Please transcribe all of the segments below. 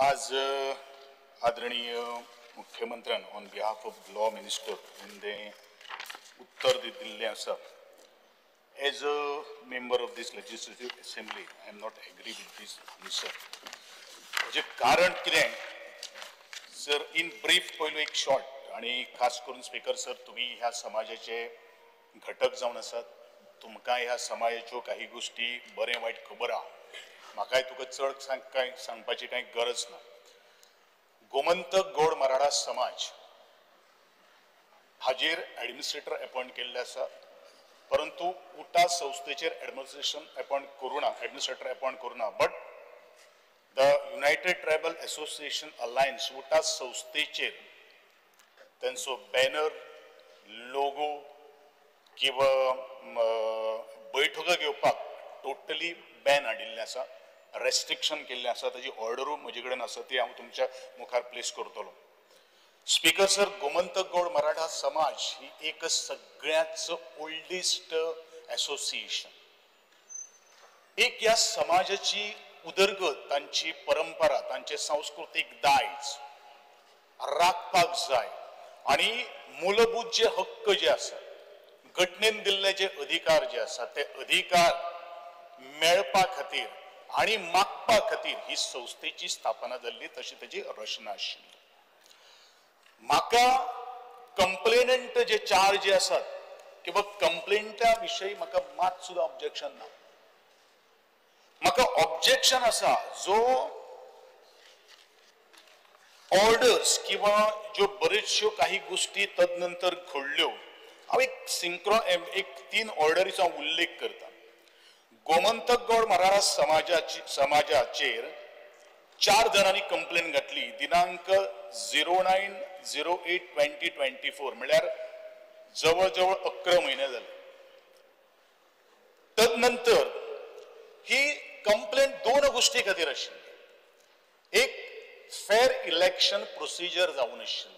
आज आदरणीय मुख्यमंत्र्यान on behalf of law minister यांनी उत्तर दिल्ले आसा. As a member of this legislative assembly, I am not agree with this answer. जे कारण कितें सर इन ब्रीफ पयलो एक शॉर्ट आणि खास करून स्पीकर सर तुम्ही ह्या समाजाचे घटक जावन आसात. तुमकां ह्या समाजाच्यो काही गोष्टी बरें वायट खबर आहा. म्हाकाय तुका चड सांगपाची कांय गरज ना. गोमंतक गौड मराठा समाज हाजेर एडमिनिस्ट्रेटर अपॉइंट केल्ले आसा, परंतु उटा संस्थेचेर एडमिनिस्ट्रेटर अपॉइंट करूना. But the United Tribal Association Alliance UTAA संस्थेचेर त्यांचो बॅनर, लोगो किंवा बैठको घेवपाक टोटली बॅन हाडिल्लें आसा, रेस्ट्रिक्शन केल्लें आसा. ताजी ऑर्डरू म्हजे कडेन आसा, ती हांव तुमच्या मुखार प्लेस करतलो. स्पीकर सर, गोमंतक गौड मराठा समाज ही एक सगळ्याच ओल्डेस्ट असोसिएशन. एक या समाजाची उदरगत, तांची परंपरा, तांचे सांस्कृतिक दायज राखपाक जाय आणि मूलभूत जे हक्क जे आसा, घटनेन दिल्ले जे अधिकार जे आसा, ते अधिकार मेळपा खातीर आणि मागपा खातीर ही संस्थेची स्थापना जाल्ली, तशी ताची रचना आशिल्ली. म्हाका कंप्लेनंट जे चार जे आसात किंवा कंप्लेंटा विशयी म्हाका मात सुद्धा ऑब्जेक्शन ना. म्हाका ऑब्जेक्शन आसा जो ऑर्डर्स किंवा ज्यो बऱ्योचश्यो काही गोष्टी तदनंतर घडल्यो. हांव एक 3 ऑर्डरीचो उल्लेख करता. गोमंतक गौड मराठा समाजाचेर 4 जाणांनी कंप्लेन घातली दिनांक 09/08/2024, म्हळ्यार जवळ जवळ 11 म्हयने जाले. तदनंतर ही कंप्लेन 2 गोष्टी खातीर आशिल्ली. एक फेअर इलेक्शन प्रोसिजर जावन आशिल्लें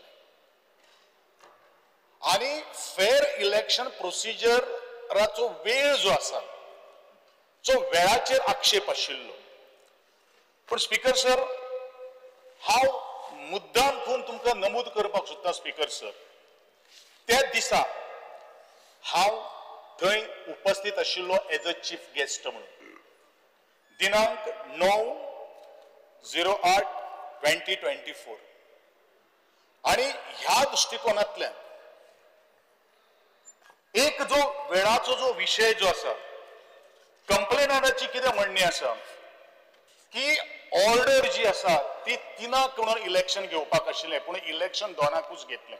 आणि फेअर इलेक्शन प्रोसिजराचो वेळ जो आसा जो वेळाचेर आक्षेप आशिल्लो. पण स्पीकर सर, हांव मुद्दाम करून तुमकां नमूद करपाक सोदता स्पीकर सर, त्या दिसा हांव थंय उपस्थित आशिल्लो एज अ चीफ गेस्ट म्हणून. दिनांक 9/08/2024 आणि ह्या दृष्टिकोनांतल्यान एक जो वेळाचो जो विषय जो आसा, कंप्लेनराची कितें म्हणणी आसा की ऑर्डर जी आसा ती 3 म्हणून इलेक्शन घेवपाक आशिल्लें, पूण इलेक्शन 2कूच घेतलें.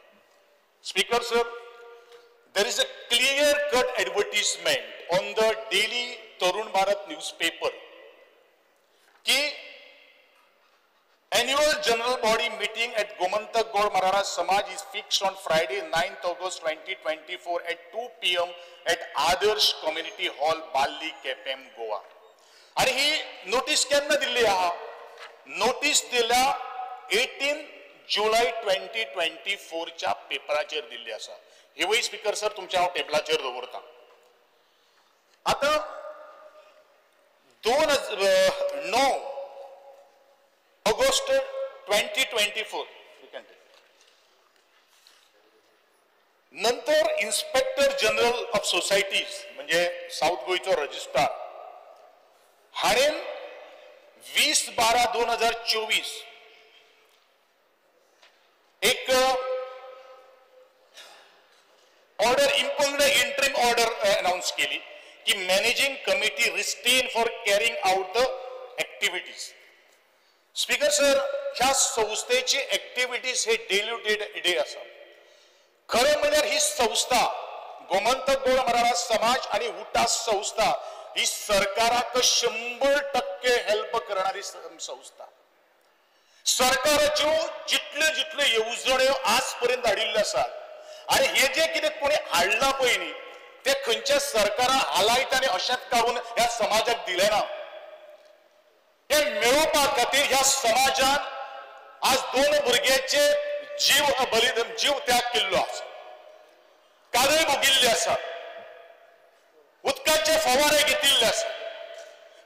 Speaker sir, there is a clear cut advertisement on the daily Tarun Bharat newspaper की annual general body meeting at Gomantak Gaud Marathas Samaj is fixed on Friday 9th August 2024 at 2 PM at Adarsh Community Hall, Balli, KPM, Goa. आणि ही notice केन्ना दिल्ली आहा? Notice दिल्या 18 जुलै 2024 च्या पेपराचेर दिल्ली आसा. हेवूय speaker sir तुमच्या हांव टेबलाचेर दवरता. आता 9 ऑगस्ट 2024 नंतर इन्स्पेक्टर जनरल ऑफ सोसायटीज म्हणजे साऊथ गोयचो रजिस्ट्रार हाणेन 20/12/2024 एक ऑर्डर इंट्रीम ऑर्डर अनाउंस केली की managing committee restrain for carrying out the activities. Speaker sir, ह्या संस्थेची ऍक्टिव्हिटीज हे डे आसा. खरें म्हणल्यार ही संस्था गोमंतक गौड मराठा समाज आणि उटा संस्था ही सरकाराक 100% हेल्प करणारी संस्था. सरकाराच्यो जितल्यो येवजण्यो आजपर्यंत हाडिल्ल्यो आसात आणि हे जे कितें कोणी हाडला पळय न्ही, ते खंयच्या सरकारान हालायत आनी अशेंच काडून ह्या समाजाक दिलें ना. हे मेळोवपा खातीर ह्या समाजान आज 2 भुरग्यांचे जीव त्याग केल्लो आसा, कादय भोगिल्ले आसा, उदकाचे फवारे घेतिल्ले आसा.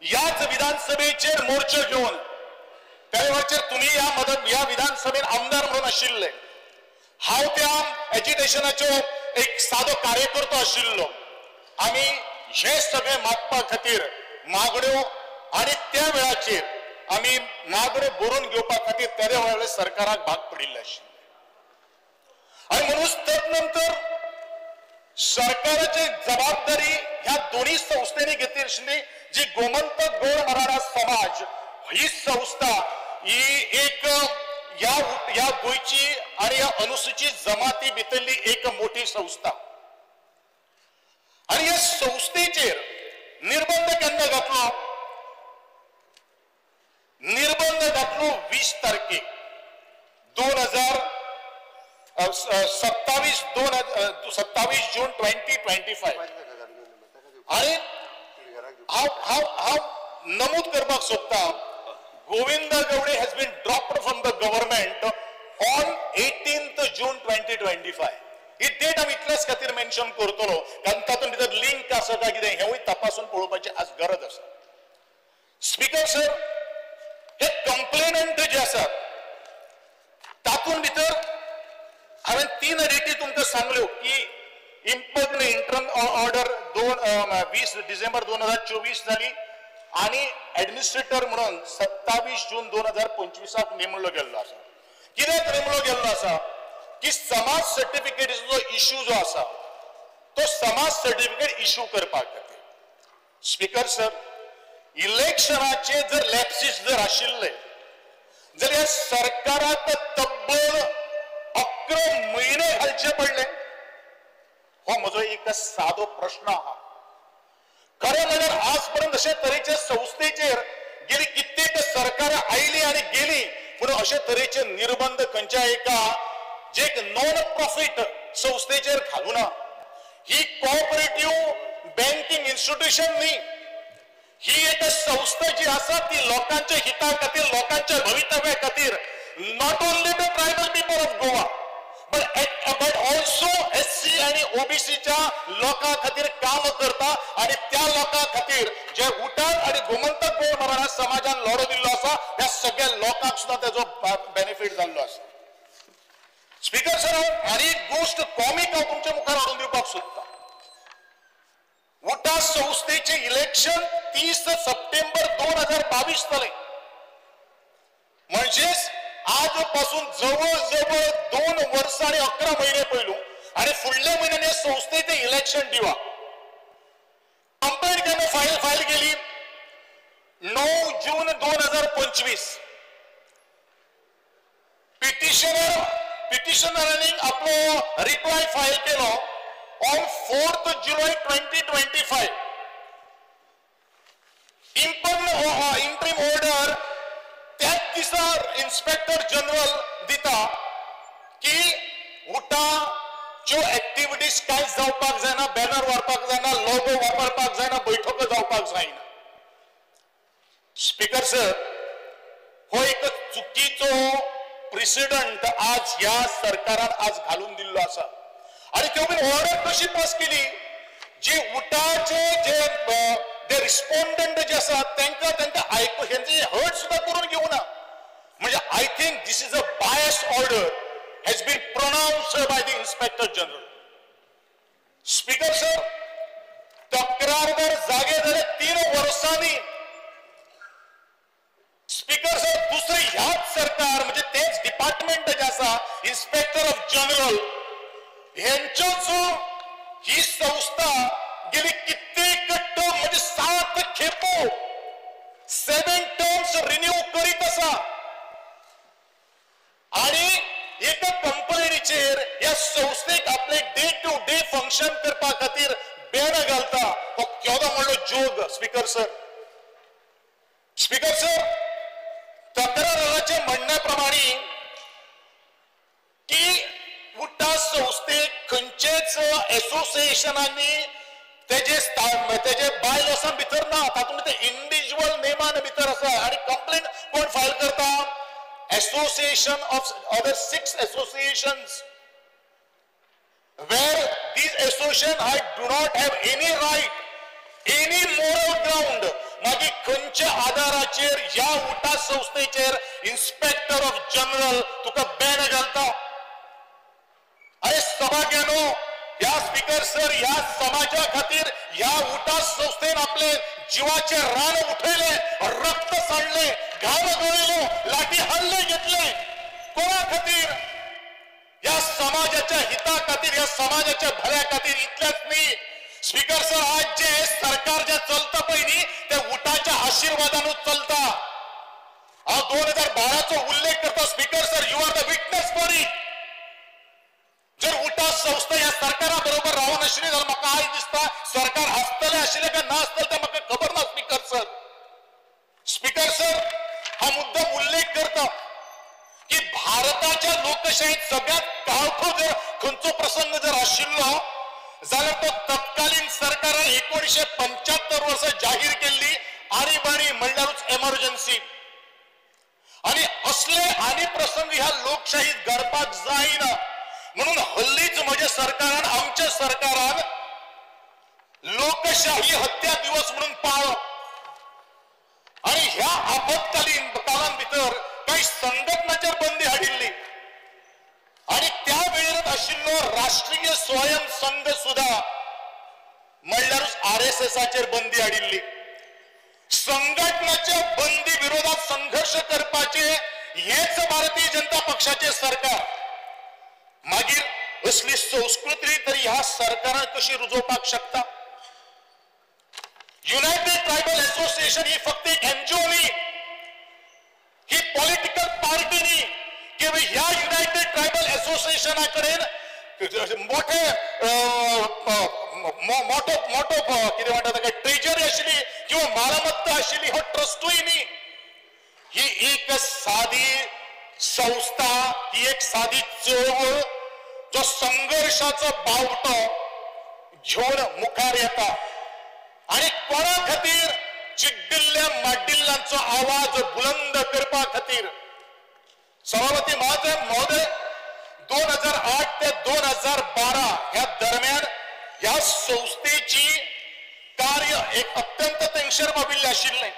याच विधानसभेचेर मोर्चो घेवन त्या वेळाचेर तुम्ही या विधानसभेत आमदार म्हणून आशिल्ले, हांव त्या एजिटेशनाचो एक सादो कार्यकर्तो आशिल्लो. आमी हे सगळे मागपा खातीर मागण्यो आनी त्या वेळाचेर आमी मागण्यो बरोवन घेवपा खातीर त्या वेळार सरकाराक भाग पडिल्ले आशिल्ले. आणि म्हणून तदनंतर सरकाराची जबाबदारी ह्या दोन्ही संस्थेने घेतली आशिल्ली, जी गोमंतक गौड मराठा समाज ही संस्था ही एक या गोयची आणि या अनुसूचित जमाती भितरली एक मोठी संस्था. आणि या संस्थेचेर निर्बंध केन्ना घातलो? निर्बंध घातलो 20 तारखेक 27 जून 2025. आणि हांव नमूद करपाक सोदता, Govind Gawde has been dropped from the government on 18th June 2025. ही डेट आमी इतल्याच खातीर मेन्शन करतलो कारण तातूंत भितर लिंक आसा काय कितें हेंवूय तपासून पळोवपाची आज गरज आसा. स्पीकर सर, हे कंप्लेनंट जे आसात तातूंत भितर हांवें 3 डेटी तुमकां सांगल्यो की इम्पग्न इंटरम ऑर्डर 20 डिसेंबर 2024 जाली आणि ऍडमिनिस्ट्रेटर म्हणून 27 जून 2025 नेमलो गेल्लो आसा. कित्याक नेमलो गेल्लो आसा की समाज सर्टिफिकेटीचो इश्यू जो आसा तो समाज सर्टिफिकेट इश्यू करपाक खातीर. स्पीकर सर, इलेक्शनाचे जर लॅप्सीस जर आशिल्ले जाल्यार सरकाराक तब्बल 11 म्हयने घालचे पडले. हो म्हजो एक सादो प्रश्न आहा. खरें म्हणल्यार आज पर्यंत अशे तरेच्या संस्थेचेर गेली कित्येक सरकारां आयली आनी गेली पूण अशे तरेचे निर्बंध खंयच्या एका जे नॉन प्रॉफिट संस्थेचेर घालूना. ही कोऑपरेटिव्ह बँकिंग इन्स्टिट्यूशन न्ही, ही एक संस्था जी आसा ती लोकांच्या हिता खातीर, लोकांच्या भवितव्या खातीर, not only the tribal people of Goa but also SC आणि OBCच्या लोकां खातीर काम करता. आणि त्या लोकां खातीर जे उठार आणि गोमंतक गौड मराठा समाजान लढो दिल्लो आसा त्या सगळ्या लोकांक सुद्धा त्याचो बेनिफिट जाल्लो आसा. स्पीकर सर, आनी एक गोष्ट कॉमिक हांव तुमच्या मुखार हाडून दिवपाक सोदता. उठा संस्थेचे इलेक्शन 30 सप्टेंबर 2022 जाले. म्हणजेच आजपासून जवळजवळ 2 वर्ष आणि 11 महिने पयलू आणि फुडल्या म्हयन्यान संस्थेचे इलेक्शन दिवा. कंप्लेंट केन्ना फायल केली? 9 जून 2025. पिटिशनरांनी आपलो रिप्लाय फायल केलो ऑन 4 जुलै 2025. इंटरिम ऑर्डर त्याच दिसा इन्स्पेक्टर जनरल दिता की उठाच्यो ऍक्टिव्हिटीज काय जावपाक जायना, बॅनर वापरपाक जायना, लोगो वापरपाक जायना, बैठको जावपाक जायना. स्पीकर सर, हो एक चुकीचो प्रेसिडेंट आज ह्या सरकारान आज घालून दिल्लो आसा. आणि तेवढी ऑर्डर कशी पास केली जी उठाचे जे रिस्पॉन्डंट जे आसात तांकां आयकून हेंची हर्ट सुद्धा करून घेवना. म्हणजे I think this is a bias order has been pronounced by the inspector general. Speaker sir, तक्रारदार जागे जाले 3 वर्सांनी. स्पीकर सर, दुसरे ह्याच सरकार म्हणजे तेच डिपार्टमेंट जे आसा इन्स्पेक्टर ऑफ जनरल यांच्याच ही संस्था गेली कित्येक टर्म म्हणजे 7 खेपो 7 टर्म्स रिन्यू करीत आसा. आणि एका कंपनीचेर या संस्थेक आपले डे टू डे फंक्शन करपा खातीर बेड घालता. हो केवढो व्हडलो जोग. स्पीकर सर, तक्रारदाराचे म्हणण्याप्रमाणे की उठा संस्थेक खंयचेच एसोसिएशनांनी तेजे बायलॉसान भितर ना, तातूंत ते इंडिव्हिज्युअल नेमान भितर आसा. आणि कंप्लेंट कोण फायल करता? Association of other 6 associations where these associations do not have any right, any moral ground. मागी खंयच्या आधाराचेर ह्या उठा संस्थेचेर इन्स्पेक्टर ऑफ जनरल तुका बॅन घालता? अरे सभाग्यानो, ह्या स्पीकर सर ह्या समाजा खातीर ह्या उठा संस्थेन आपले जीवाचे रान उठयले, रक्त सांडले, घाम गळयलो, लाठी हल्ले घेतले. कोणा खातीर? या समाजाच्या हिता खातीर, या समाजाच्या भल्या खातीर. इतलेच न्ही स्पीकर सर, आज जे सरकार जे चलता पळय न्ही ते उठाच्या आशीर्वादानूच चलता. हांव 2012चो उल्लेख करता speaker sir, you are the witness for it. जर उठा संस्था या सरकारा बरोबर रावून आशिल्ली जाल्यार म्हाका आज दिसता सरकार आसतले आशिल्ले काय ना आसतले ते म्हाका खबर ना. स्पीकर सर, स्पीकर सर, हा मुद्दम उल्लेख करता की भारताच्या लोकशाहीत सगळ्यात काळखो जर खंयचो प्रसंग जर आशिल्लो जाल्यार तो तत्कालीन सरकारान 1975 वर्सा जाहीर केल्ली आणीबाणी म्हणल्यारूच एमर्जन्सी. आणि असले आनी प्रसंग ह्या लोकशाहीत घडपाक जायना म्हणून हल्लीच म्हज्या सरकारान, आमच्या सरकारान लोकशाही हत्या दिवस म्हणून पाळ्ळो. आणि ह्या आपत्कालीन काळान भितर काही संघटनांचेर बंदी हाडिल्ली आणि त्या वेळेर आशिल्लो राष्ट्रीय स्वयं संघ सुद्धा म्हणल्यारूच RSSचेर बंदी हाडिल्ली. संघटनाच्या बंदी विरोधात संघर्ष करपाचे हेच भारतीय जनता पक्षाचे सरकार. मागीर असली संस्कृती तरी ह्या सरकारान कशी रुजोवपाक शकता? युनायटेड ट्रायबल असोसिएशन ही फक्त एक NGO न्ही, ही पॉलिटिकल पार्टी न्ही की ह्या युनायटेड ट्रायबल असोसिएशना कडेन मोठे कितें म्हणटा ताका ट्रेजरी आशिल्ली किंवा मालमत्ता आशिल्ली, हो ट्रस्टूय न्ही. ही एक साधी संस्था, ही एक साधी चळवळ जो संघर्षाचो बावटो घेऊन मुखार येता आणि कोणा खातीर? चिड्डिल्ल्या माड्डिल्ल्यांचो आवाज बुलंद करपा खातीर. सभापती महोदय, 2008 ते 2012 ह्या दरम्यान ह्या संस्थेची कार्य एक अत्यंत तेंगशेर बाबिल्ले आशिल्ले.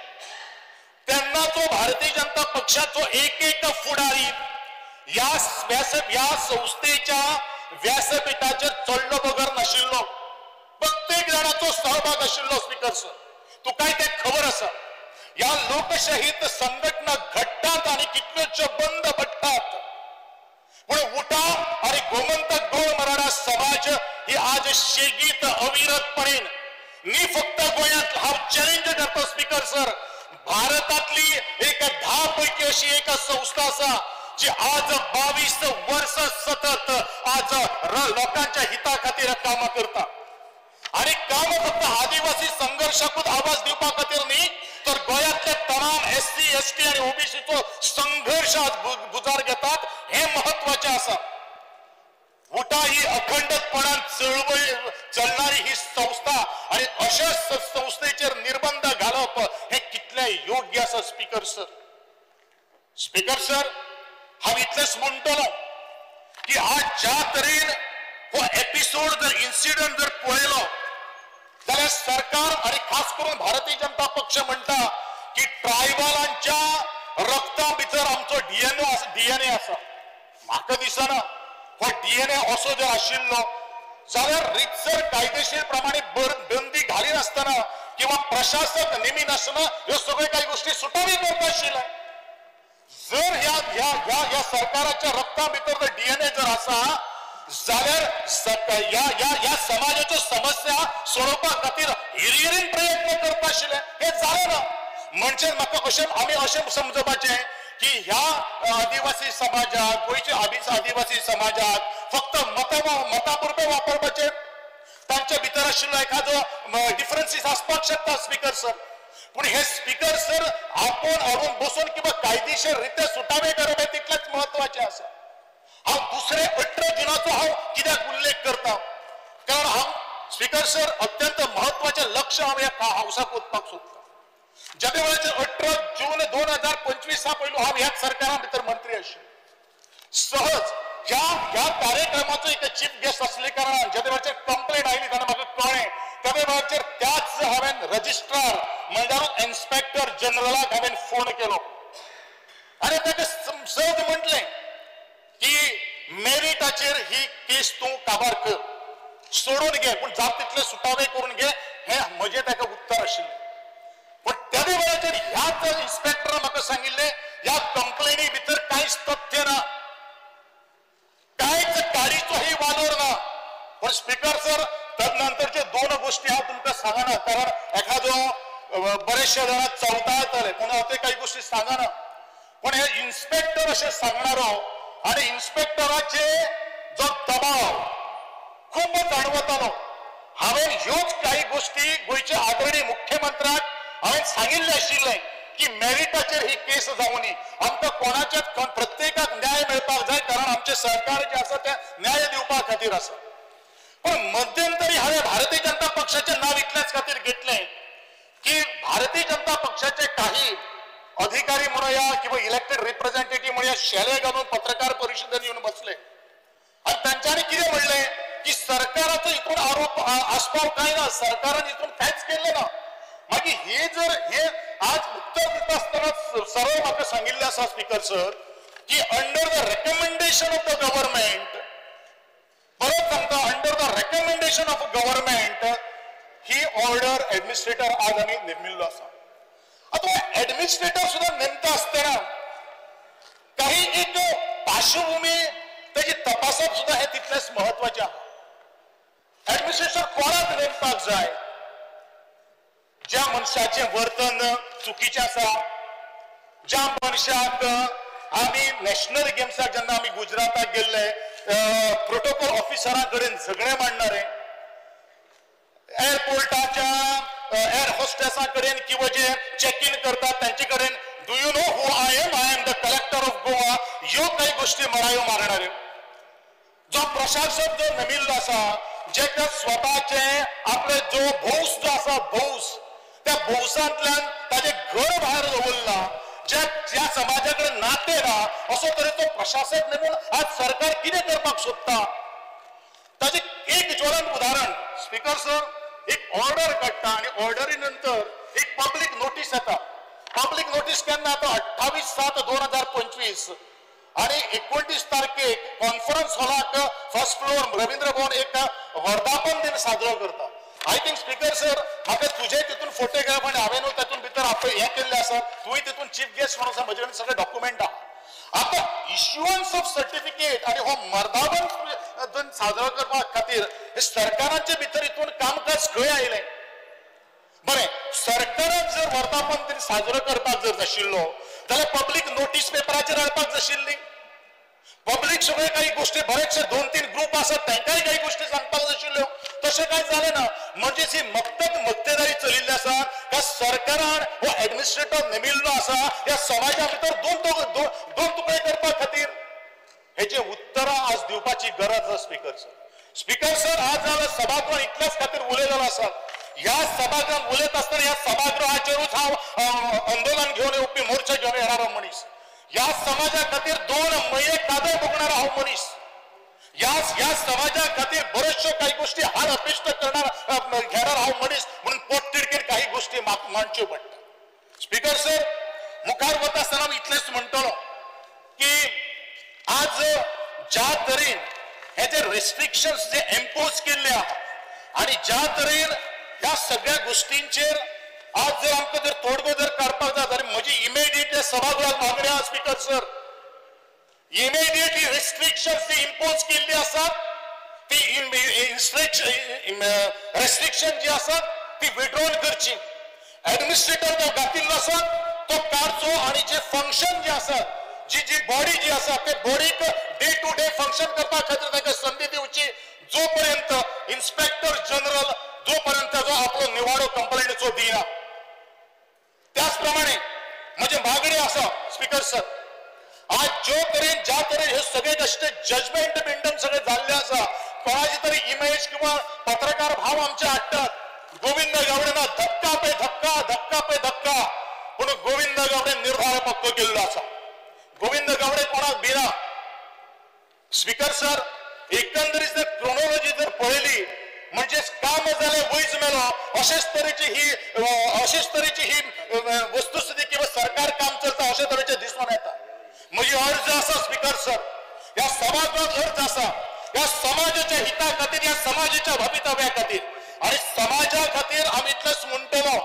तेन्नाचो भारतीय जनता पक्षाचो एक फुडारी या संस्थेच्या व्यासपीठाचेर चढलो बगर नाशिल्लो. प्रत्येक जाणाचो सहभाग आशिल्लो. स्पीकर सर, तुकाय ते खबर आसा. या लोकशाहीत संघटना घडटात आणि कितल्योश्यो बंद पडटात. पण उठा आणि गोमंतक गोळ मराठा समाज ही आज शेगीत अविरतपणेन न्ही फक्त गोंयांत, हांव चॅलेंज करतो स्पीकर सर, भारतातली एक 10 पैकी अशी एक संस्था आसा जी आज 22 वर्ष सतत आज लोकांच्या हिता खातीर काम करता. आणि काम फक्त आदिवासी संघर्षाकूच आवाज दिवपा खातीर न्ही तर गोंयांतले तमाम SC ST आणि OBCचो संघर्ष आज गुजार घेतात, हे महत्वाचे आसा. उठा ही अखंडपणान चळवळ चलणारी ही संस्था आणि अशा संस्थेचेर निर्बंध घालप हे कितले योग्य आसा? स्पीकर सर, स्पीकर सर, हांव इतलेंच म्हणटलो की आज ज्या तरेन हो एपिसोड जर इन्सिडंट जर पळयलो जाल्यार सरकार आणि खास करून भारतीय जनता पक्ष म्हणटा की ट्रायबलांच्या रक्ता भितर आमचो DNA आसा. म्हाका दिसना हो DNA असो जर आशिल्लो जाल्यार रितसर कायदेशीर प्रमाणे बंदी घाली नासतना किंवा प्रशासक नेमी नासतना ह्यो सगळ्यो काही गोष्टी सुटावी करता आशिल्ले. जर ह्या सरकाराच्या रक्ता भितर जर DNA जर आसा जाल्यार या समाजाच्यो समस्या सोडोवपा खातीर हिरियेन प्रयत्न करता आशिल्ले. हे जालें ना. म्हणजे म्हाका आमी अशें समजपाचें की ह्या आदिवासी समाजाक, गोंयच्या आदिवासी समाजाक फक्त मतापुरते वापरपाचे, तांच्या भितर आशिल्लो एखादो डिफरन्सीस आसपाक शकता. स्पीकर सर, पण हे स्पीकर सर आपण हाडून बसून किंवा कायदेशीर रित्या सुटावे करप हे तितलेच महत्वाचे आसा. हांव दुसरे 18 जुनाचो हांव कित्याक उल्लेख करता कारण हांव स्पीकर सर अत्यंत महत्वाचे लक्ष हांव ह्या हावसाक वचपाक सोदता. ज्या वेळाचेर 18 जून 2025 पयलू हांव ह्याच सरकारा भितर मंत्री आशिल्लो. सहज ह्या कार्यक्रमाचो एक चीफ गेस्ट आसले कारणान ज्या वेळाचेर कंप्लेंट आयली तेन्ना म्हाका कळ्ळें कदे वेळाचेर त्याच हांवें रजिस्ट्रार म्हणजे इन्स्पेक्टर जनरलाक हांवें फोन केलो आनी ताका सहज म्हटलें की मेरिटाचेर ही केस तूं काबार कर, सोडून घे, पूण जाता तितले सुटावे करून घे, हे म्हजें ताका उत्तर आशिल्लें. पण त्याच वेळाचेर ह्याच इन्स्पेक्टरान म्हाका सांगिल्लें ह्या कंप्लेनी भितर कांयच तथ्य ना, कांयच काडीचोही वालोर ना. पण स्पीकर सर, तदनंतरचे दोन गोष्टी हांव तुमकां सांगना, कारण एखादो बरेचशे जाणां चवता येतले पूण हांव ते काही गोष्टी सांगना. पण हे इन्स्पेक्टर अशें सांगणारो आनी इन्स्पेक्टराचे जो दबाव खूब जाणवतालो. हांवें ह्योच काही गोष्टी गोंयच्या आदरणीय मुख्यमंत्र्याक हांवें सांगिल्लें आशिल्लें की मेरिटाचेर ही केस जावनी, आमकां कोणाच्याच प्रत्येकाक न्याय मेळपाक जाय, कारण आमचें सरकार जें आसा तें न्याय दिवपा खातीर आसा. पण मध्यंतरी हांवें भारतीय जनता पक्षाचें नांव इतल्याच खातीर घेतलें की भारतीय जनता पक्षाचे काही अधिकारी म्हणूया किंवा इलेक्टेड रिप्रेझेंटेटिव्ह म्हणूया शेले घालून पत्रकार परिशदेन येवन बसले आनी तांच्यांनी कितें म्हणलें की सरकाराचो हितून आरोप आस्पाव कांय ना, सरकारान हितून कांयच केल्लें ना. मागीर हे आज उत्तर दिता आसतना सरळ म्हाका सांगिल्लें आसा स्पीकर सर की under the recommendation of the government, परत सांगता, under the recommendation of government he order administrator आज आमी नेमिल्लो आसा. आता एडमिनिस्ट्रेटर सुद्धा नेमता आसतना काही एक पार्श्वभूमी त्याची तपासप सुद्धा हे तितलेच महत्वाचे आहे. एडमिनिस्ट्रेटर कोणाक नेमपाक जाय? ज्या मनशाचे वर्तन चुकीचे आसा, ज्या मनशाक आम्ही नॅशनल गेम्साक जेन्ना आम्ही गुजराताक गेल्ले प्रोटोकॉल ऑफिसरां कडेन झगडे मांडणारे, एअरपोर्टाच्या एअर होस्टेसां कडेन किंवा जे चेक इन करतात तांचे कडेन do you know who I am the collector of Goa, ह्यो काही गोष्टी म्हणायो मारणाऱ्यो. जो प्रशासक जो नेमिल्लो आसा, जेका स्वताचे आपले जो भौस जो आसा भौस, त्या भौसांतल्यान ताजे घर भायर दवरला, ज्या समाजाकडे नाते ना असो तरेचो प्रशासक नेमून आज सरकार कितें करपाक सोदता. ताजे एक ज्वलंत उदाहरण स्पीकर सर, एक ऑर्डर काडटा आनी ऑर्डरी नंतर एक पब्लीक नोटीस येता. पब्लीक नोटीस केन्ना येता? 28/7/2025 आणि 29 तारखेक कॉन्फरन्स हॉलाक फर्स्ट फ्लोर रवींद्र भवन एक वर्धापन दिन साजरो करता. आय थिंक स्पीकर सर, म्हाका तुजे तितून फोटोग्राफ आणि हांवें तातूंत भितर हे केल्ले आसा, तुवें तितून चीफ गेस्ट म्हणून आसा, म्हजे कडेन सगळे डॉक्युमेंट आहा. आता इश्युअन्स ऑफ सर्टिफिकेट आणि हो वर्धापन दिन साजरो करपा खातीर सरकाराचे भितर हितून कामकाज खंय आयलें? बरें, सरकारान जर वर्धापन दिन साजरो करपाक जर जाशिल्लो जाल्यार पब्लीक नोटीस पेपराचेर हाडपाक जाशिल्ली. पब्लीक सगळे काही गोष्टी बरेचशे 2-3 ग्रुप आसात तांकांय काही गोष्टी सांगपाक जाशिल्ल्यो, तशें कांय जालें ना. म्हणजे ही मक्तेदारी चलिल्ली आसा का सरकारान हो एडमिनिस्ट्रेटर नेमिल्लो आसा ह्या समाजा भितर दोन तुकडे करपा खातीर? हेचे उत्तरां आज दिवपाची गरज आसा स्पीकर सर. स्पीकर सर, आज हांव सभागृहात इतल्याच खातीर उलयलेलो आसा. ह्या सभागृहात उलयत आसतना ह्या सभागृहाचेरूच हांव आंदोलन घेवन येवपी, मोर्चा घेवन येणारो मनीस, ह्या समाजा खातीर 2 मये कादय भोगणारो हांव मनीस, ह्या समाजा खातीर बऱ्याचशा काही गोष्टी हार अपेष्ट घेणार हांव मनीस, म्हणून पोटतिडकीन काही गोष्टी मांडच्यो पडटा. स्पीकर सर, मुखार वता आसतना इतलेंच म्हणटलो की आज ज्या तरेन हे जे रेस्ट्रिक्शन्स जे इम्पोज केल्ले आहा आणि ज्या तरेन ह्या सगळ्या गोष्टींचेर आज जर आमकां जर तोडगो जर काडपाक जाय जाल्यार म्हजी इमिडिएटली सभागृहात मागणी आहा स्पीकर सर, इमिडिएटली रेस्ट्रिक्शन्स जी इम्पोज केल्ली आसात ती रेस्ट्रिक्शन जी आसात ती विड्रॉल करची. एडमिनिस्ट्रेटर जो घातिल्लो आसा तो काडचो आणि जे फंक्शन जे आसात, जी बॉडी जी आसा ते बॉडीक डे टू डे फंक्शन करपा खातीर ताका संधी दिवची, जोपर्यंत इन्स्पेक्टर जनरल जोपर्यंत जो आपलो निवाडो कंप्लेंटचो दिना. त्याचप्रमाणे म्हणजे मागणी आसा स्पीकर सर, आज ज्या तरेन हे सगळे कशे जजमेंट बिंडन सगळे जाल्ले आसा, कोणाची तरी इमेज किंवा पत्रकार भाव आमचे हाडटात. गोविंद गावडेना धक्का पे धक्का, पूण गोविंद गावडे निर्धार पक्को केल्लो आसा. गोविंद गावडे कोणाक भिना. स्पीकर सर, एकंदरीत जर क्रोनॉलॉजी जर पळयली म्हणजे काम झाले वयच मेलो अशेच तरेची ही वस्तुस्थिती किंवा सरकार काम चलता अशा तरेचे दिसून येता म्हजी अर्ज आसा स्पीकर सर या सभागृहात अर्ज आसा या समाजाच्या हिता खातीर या समाजाच्या भवितव्या खातीर आणि समाजा खातीर आमी इतलेंच म्हणटलो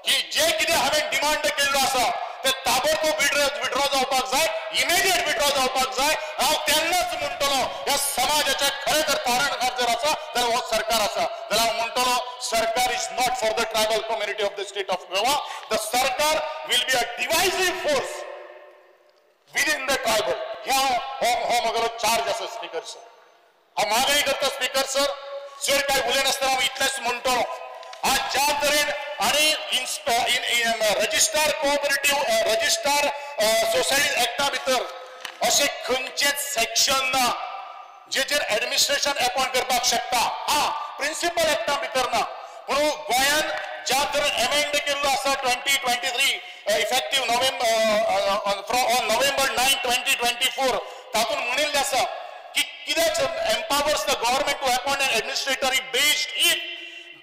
की जे कितें हांवें डिमांड केल्लो आसा ते ताबडतोब विड्रॉ जावपाक जाय इमिडिएट विड्रॉ जावपाक जाय हांव तेन्नाच म्हणटलो या समाजाच्या खरें जर तारणहार जर आसा जाल्यार हो सरकार आसा जाल्यार हांव म्हणटलो सरकार is not for the tribal community of the state of Goa the सरकार will be a divisive force within the tribal ह्या हो म्हगेलो चार्ज आसा स्पीकर सर हांव मागणी करता स्पीकर सर चड कांय उलयनासतना हांव इतलेंच म्हणटलो आज ज्या तरेन आणि रजिस्ट्रार कोऑपरेटिव्ह रजिस्ट्रार सोसायटी एक्टा भितर असे खंयचेच सेक्शन ना जेचेर एडमिनिस्ट्रेशन अपॉइंट करपाक शकता प्रिन्सिपल एक्टा भितर ना म्हणून गोंयान ज्या तरेन अमेंड केल्लो आसा 2023 इफेक्टिव्ह नोव्हेंबर 9 2024 तातूंत म्हणिल्लें आसा की कित्याक empowers the government to appoint an administrator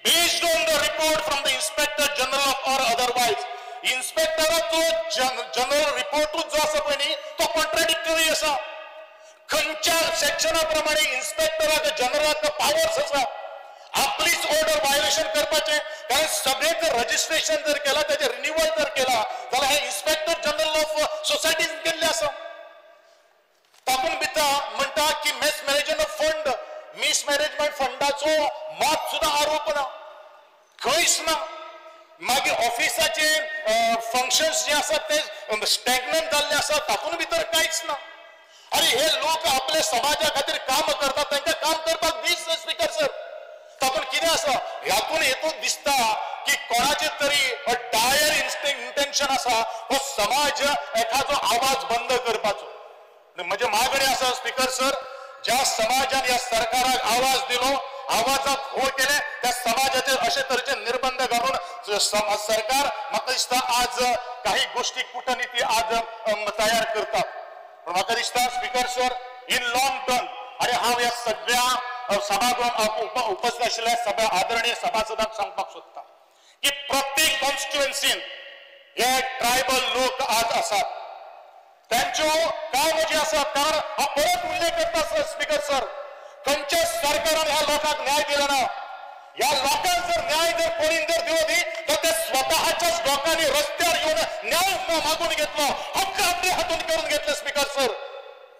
based on the report from the inspector general or otherwise inspectoraचो जनरल रिपोर्ट जो आसा पळय न्ही तो कॉन्ट्राडिक्टरी आसा खंयच्या सेक्शना प्रमाणे इन्स्पेक्टराक जनरलाक पावर्स आसा आपलीच ऑर्डर वायोलेशन करपाचें कारण सगळे जर रजिस्ट्रेशन जर केला त्याचे रिन्यूअल जर केला जाल्यार हे इन्स्पेक्टर जनरल ऑफ सोसायटीज केल्ले आसा तातूंत भितर म्हणटा की मिसमॅनेजमेंट फंडाचो मात सुद्दां आरोप ना खंयच ना मागीर ऑफिसाचे फंक्शन्स जे आसात ते स्टॅग्नंट जाल्ले आसा तातूंत भितर कांयच ना आनी हे लोक आपले समाजा खातीर काम करतात तांकां काम करपाक दीस स्पीकर सर तातूंत कितें आसा ह्यातून हेतून दिसता की कोणाचे तरी डायर इंटेन्शन आसा हो समाज एखादो आवाज बंद करपाचो म्हणजे मागणी आसा स्पीकर सर ज्या समाजान या सरकाराक आवाज दिलो आवाजाक हो केले त्या समाजाचे अशे तरेचे निर्बंध घालून सरकार म्हाका दिसता आज काही गोष्टी कूटनीती आज तयार करतात पण म्हाका दिसता speaker sir in long term आणि हांव ह्या सगळ्या सभागृहात उपस्थित आशिल्ल्या सगळ्या आदरणीय सभासदांक सांगपाक सोदता की प्रत्येक कॉन्स्टिट्युएन्सीन हे ट्रायबल लोक आज आसात त्यांच्यो काम जे आसात कारण हा परत उल्लेख करता स्पीकर सर खंयच्या सरकारान ह्या लोकांक न्याय दिला ना ह्या लोकांक जर न्याय जर कोणी जर दिलो न्ही तर ते स्वतःच्याच लोकांनी रस्त्यावर येऊन न्याय मागून घेतलो हक्क आपले हातून करून घेतले स्पीकर सर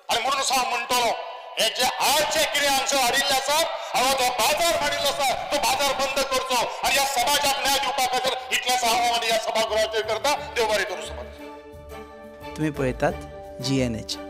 आणि म्हणून हांव म्हणटलो हे जे आजचे कितें हांगसर हाडिल्ले आसात हांव जो बाजार हाडिल्लो आसा तो बाजार बंद करचो आणि ह्या समाजाक न्याय दिवपा खातीर इतलेंच हांव ह्या सभागृहाचेर करता देव बरें करूं समाज तुम्ही पळयतात GNH